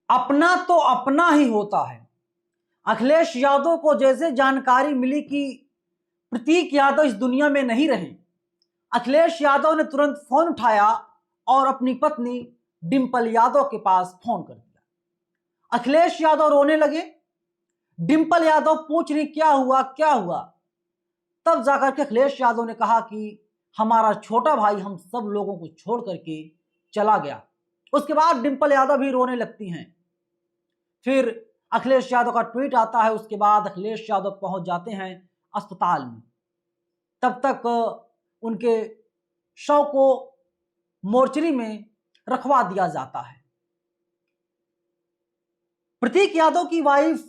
अपना तो अपना ही होता है। अखिलेश यादव को जैसे जानकारी मिली कि प्रतीक यादव इस दुनिया में नहीं रहे, अखिलेश यादव ने तुरंत फोन उठाया और अपनी पत्नी डिंपल यादव के पास फोन कर दिया। अखिलेश यादव रोने लगे। डिंपल यादव पूछ रही क्या हुआ क्या हुआ। तब जाकर के अखिलेश यादव ने कहा कि हमारा छोटा भाई हम सब लोगों को छोड़ करके चला गया। उसके बाद डिंपल यादव भी रोने लगती हैं। फिर अखिलेश यादव का ट्वीट आता है। उसके बाद अखिलेश यादव पहुंच जाते हैं अस्पताल में। तब तक उनके शव को मोर्चरी में रखवा दिया जाता है। प्रतीक यादव की वाइफ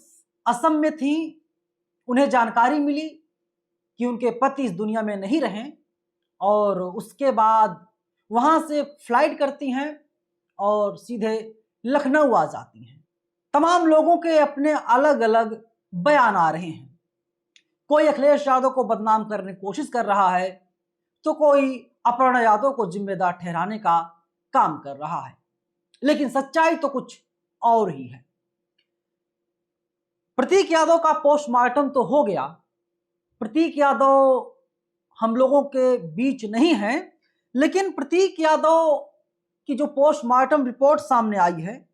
असम में थी। उन्हें जानकारी मिली कि उनके पति इस दुनिया में नहीं रहे और उसके बाद वहां से फ्लाइट करती हैं और सीधे लखनऊ आ जाती हैं। तमाम लोगों के अपने अलग अलग बयान आ रहे हैं। कोई अखिलेश यादव को बदनाम करने की कोशिश कर रहा है तो कोई अपर्णा यादव को जिम्मेदार ठहराने का काम कर रहा है, लेकिन सच्चाई तो कुछ और ही है। प्रतीक यादव का पोस्टमार्टम तो हो गया। प्रतीक यादव हम लोगों के बीच नहीं है, लेकिन प्रतीक यादव की जो पोस्टमार्टम रिपोर्ट सामने आई है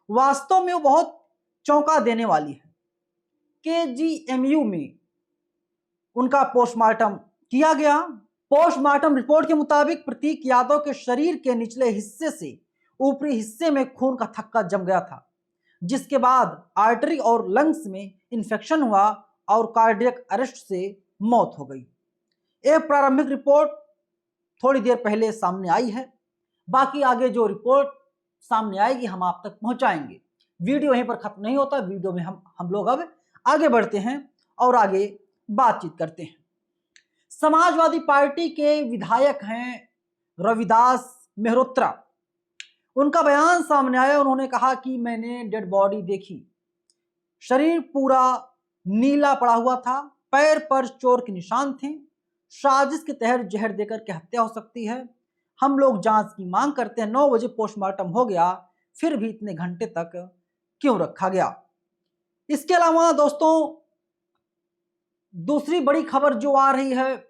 वास्तव में वो बहुत चौंका देने वाली है। केजीएमयू में उनका पोस्टमार्टम किया गया। पोस्टमार्टम रिपोर्ट के मुताबिक प्रतीक यादव के शरीर के निचले हिस्से से ऊपरी हिस्से में खून का थक्का जम गया था, जिसके बाद आर्टरी और लंग्स में इंफेक्शन हुआ और कार्डियक अरेस्ट से मौत हो गई। एक प्रारंभिक रिपोर्ट थोड़ी देर पहले सामने आई है। बाकी आगे जो रिपोर्ट सामने आएगी हम आप तक पहुंचाएंगे। वीडियो यहीं पर खत्म नहीं होता। वीडियो में हम लोग अब आगे बढ़ते हैं और आगे बातचीत करते हैं। समाजवादी पार्टी के विधायक हैं रविदास मेहरोत्रा। उनका बयान सामने आया। उन्होंने कहा कि मैंने डेड बॉडी देखी, शरीर पूरा नीला पड़ा हुआ था, पैर पर चोट के निशान थे, साजिश के तहत जहर देकर के हत्या हो सकती है। हम लोग जांच की मांग करते हैं। 9 बजे पोस्टमार्टम हो गया, फिर भी इतने घंटे तक क्यों रखा गया। इसके अलावा दोस्तों दूसरी बड़ी खबर जो आ रही है,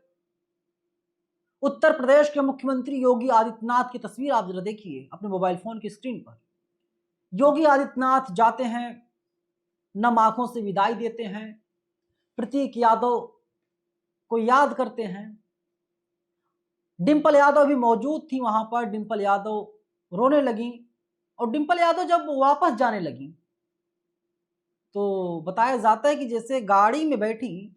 उत्तर प्रदेश के मुख्यमंत्री योगी आदित्यनाथ की तस्वीर आप जरा देखिए अपने मोबाइल फोन की स्क्रीन पर। योगी आदित्यनाथ जाते हैं, नम आंखों से विदाई देते हैं, प्रतीक यादव को याद करते हैं। डिंपल यादव भी मौजूद थी वहां पर। डिंपल यादव रोने लगी और डिंपल यादव जब वापस जाने लगी तो बताया जाता है कि जैसे गाड़ी में बैठी,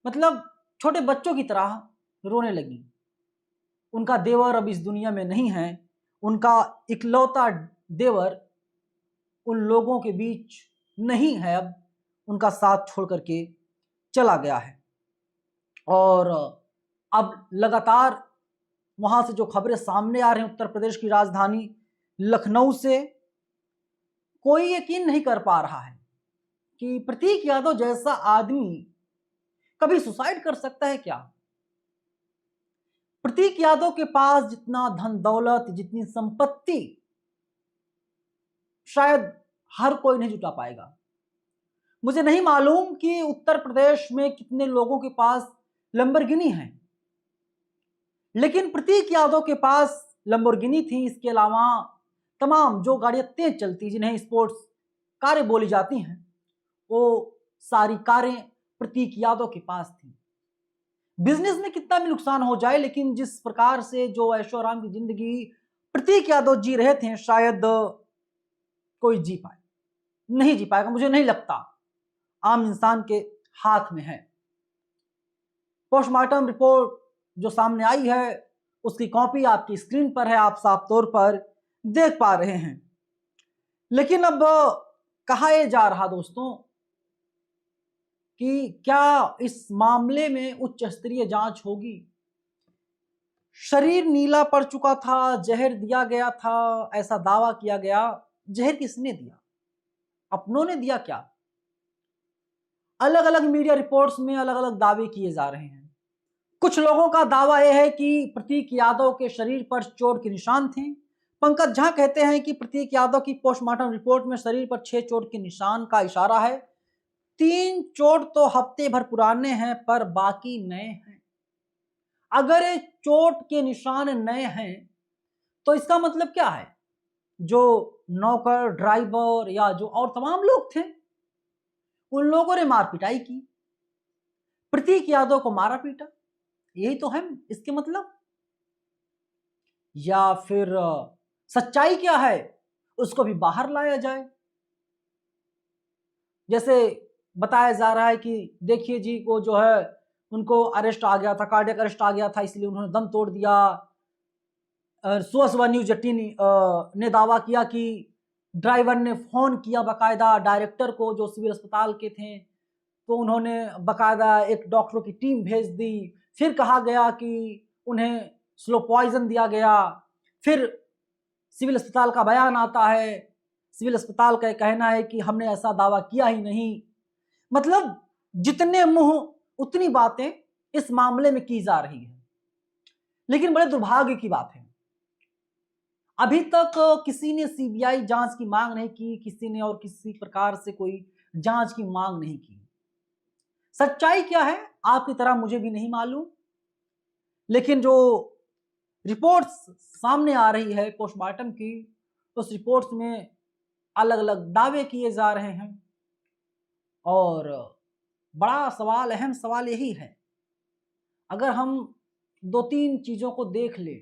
मतलब छोटे बच्चों की तरह रोने लगी। उनका देवर अब इस दुनिया में नहीं है। उनका इकलौता देवर उन लोगों के बीच नहीं है, अब उनका साथ छोड़ करके चला गया है। और अब लगातार वहां से जो खबरें सामने आ रही हैं उत्तर प्रदेश की राजधानी लखनऊ से, कोई यकीन नहीं कर पा रहा है कि प्रतीक यादव जैसा आदमी कभी सुसाइड कर सकता है क्या। प्रतीक यादव के पास जितना धन दौलत, जितनी संपत्ति शायद हर कोई नहीं जुटा पाएगा। मुझे नहीं मालूम कि उत्तर प्रदेश में कितने लोगों के पास लंबरगिनी है, लेकिन प्रतीक यादव के पास लंबरगिनी थी। इसके अलावा तमाम जो गाड़ियां तेज चलती, जिन्हें स्पोर्ट्स कारें बोली जाती हैं, वो सारी कारें प्रतीक यादव के पास थी। बिजनेस में कितना भी नुकसान हो जाए, लेकिन जिस प्रकार से जो ऐशो आराम की जिंदगी प्रतीक यादव जी रहे थे, शायद कोई जी पाए नहीं जी पाएगा। मुझे नहीं लगता आम इंसान के हाथ में है। पोस्टमार्टम रिपोर्ट जो सामने आई है उसकी कॉपी आपकी स्क्रीन पर है, आप साफ तौर पर देख पा रहे हैं। लेकिन अब कहा यह जा रहा दोस्तों कि क्या इस मामले में उच्च स्तरीय जांच होगी। शरीर नीला पड़ चुका था, जहर दिया गया था, ऐसा दावा किया गया। जहर किसने दिया? अपनों ने दिया क्या? अलग अलग मीडिया रिपोर्ट्स में अलग अलग दावे किए जा रहे हैं। कुछ लोगों का दावा यह है कि प्रतीक यादव के शरीर पर चोट के निशान थे, पंकज झा कहते हैं कि प्रतीक यादव की पोस्टमार्टम रिपोर्ट में शरीर पर 6 चोट के निशान का इशारा है। 3 चोट तो हफ्ते भर पुराने हैं पर बाकी नए हैं। अगर ये चोट के निशान नए हैं तो इसका मतलब क्या है? जो नौकर, ड्राइवर या जो और तमाम लोग थे, उन लोगों ने मार पिटाई की, प्रतीक यादव को मारा पीटा, यही तो है इसके मतलब। या फिर सच्चाई क्या है उसको भी बाहर लाया जाए। जैसे बताया जा रहा है कि देखिए जी, वो जो है उनको अरेस्ट आ गया था, कार्डियक अरेस्ट आ गया था, इसलिए उन्होंने दम तोड़ दिया। सुबह सुबह न्यूज 18 ने दावा किया कि ड्राइवर ने फोन किया बाकायदा डायरेक्टर को जो सिविल अस्पताल के थे, तो उन्होंने बाकायदा एक डॉक्टरों की टीम भेज दी। फिर कहा गया कि उन्हें स्लो पॉइजन दिया गया। फिर सिविल अस्पताल का बयान आता है, सिविल अस्पताल का कहना है कि हमने ऐसा दावा किया ही नहीं। मतलब जितने मुंह उतनी बातें इस मामले में की जा रही है। लेकिन बड़े दुर्भाग्य की बात है, अभी तक किसी ने सीबीआई जांच की मांग नहीं की, किसी ने और किसी प्रकार से कोई जांच की मांग नहीं की। सच्चाई क्या है आपकी तरह मुझे भी नहीं मालूम, लेकिन जो रिपोर्ट्स सामने आ रही है पोस्टमार्टम की, उस रिपोर्ट्स में अलग अलग दावे किए जा रहे हैं। और बड़ा सवाल, अहम सवाल यही है, अगर हम 2-3 चीजों को देख ले,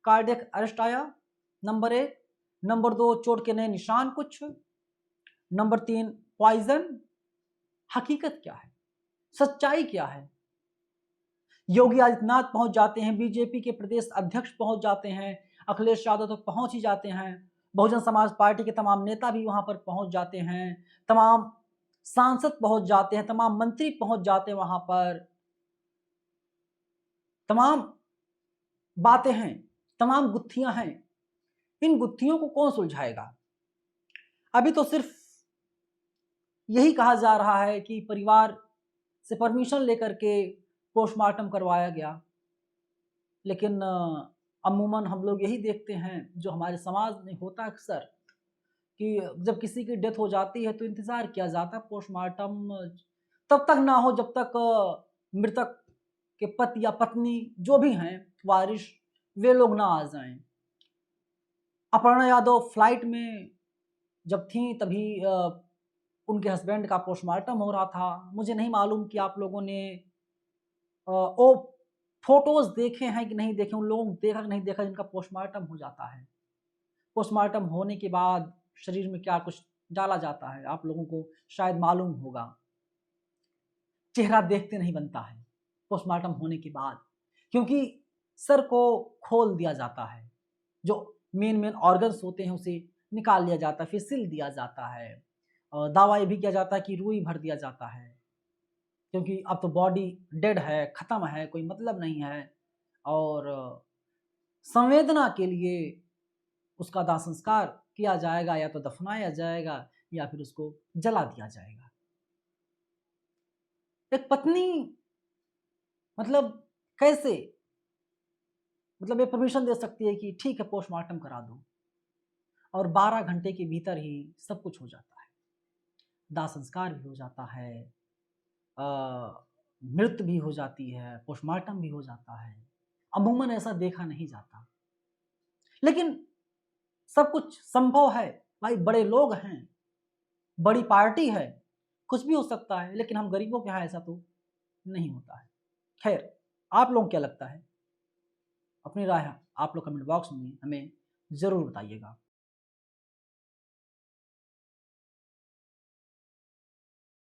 कार्डियक अरेस्ट आया नंबर 1, नंबर 2 चोट के नए निशान कुछ, नंबर 3 पॉइजन, हकीकत क्या है, सच्चाई क्या है? योगी आदित्यनाथ पहुंच जाते हैं, बीजेपी के प्रदेश अध्यक्ष पहुंच जाते हैं, अखिलेश यादव तो पहुंच ही जाते हैं, बहुजन समाज पार्टी के तमाम नेता भी वहां पर पहुंच जाते हैं, तमाम सांसद पहुंच जाते हैं, तमाम मंत्री पहुंच जाते हैं वहां पर, तमाम बातें हैं, तमाम गुत्थियां हैं। इन गुत्थियों को कौन सुलझाएगा? अभी तो सिर्फ यही कहा जा रहा है कि परिवार से परमिशन लेकर के पोस्टमार्टम करवाया गया। लेकिन अमूमन हम लोग यही देखते हैं, जो हमारे समाज में होता अक्सर, कि जब किसी की डेथ हो जाती है तो इंतज़ार किया जाता है पोस्टमार्टम तब तक ना हो जब तक मृतक के पति या पत्नी जो भी हैं वारिस, वे लोग ना आ जाएं। अपर्णा यादव फ्लाइट में जब थी तभी उनके हस्बैंड का पोस्टमार्टम हो रहा था। मुझे नहीं मालूम कि आप लोगों ने वो फोटोज देखे हैं कि नहीं देखे, उन लोगों ने देखा कि नहीं देखा जिनका पोस्टमार्टम हो जाता है। पोस्टमार्टम होने के बाद शरीर में क्या कुछ डाला जाता है आप लोगों को शायद मालूम होगा। चेहरा देखते नहीं बनता है पोस्टमार्टम होने के बाद, क्योंकि सर को खोल दिया जाता है, जो मेन ऑर्गन्स होते हैं उसे निकाल लिया जाता है, फिर सिल दिया जाता है, और दावा ये भी किया जाता है कि रुई भर दिया जाता है, क्योंकि अब तो बॉडी डेड है, ख़त्म है, कोई मतलब नहीं है। और संवेदना के लिए उसका दाह संस्कार किया जाएगा, या तो दफनाया जाएगा या फिर उसको जला दिया जाएगा। एक पत्नी मतलब कैसे, मतलब ये परमिशन दे सकती है कि ठीक है पोस्टमार्टम करा दो, और 12 घंटे के भीतर ही सब कुछ हो जाता है, दाह संस्कार भी हो जाता है, मृत्यु भी हो जाती है, पोस्टमार्टम भी हो जाता है। अमूमन ऐसा देखा नहीं जाता, लेकिन सब कुछ संभव है भाई, बड़े लोग हैं, बड़ी पार्टी है, कुछ भी हो सकता है। लेकिन हम गरीबों के यहाँ ऐसा तो नहीं होता है। खैर, आप लोगों को क्या लगता है? अपनी राय आप लोग कमेंट बॉक्स में हमें ज़रूर बताइएगा।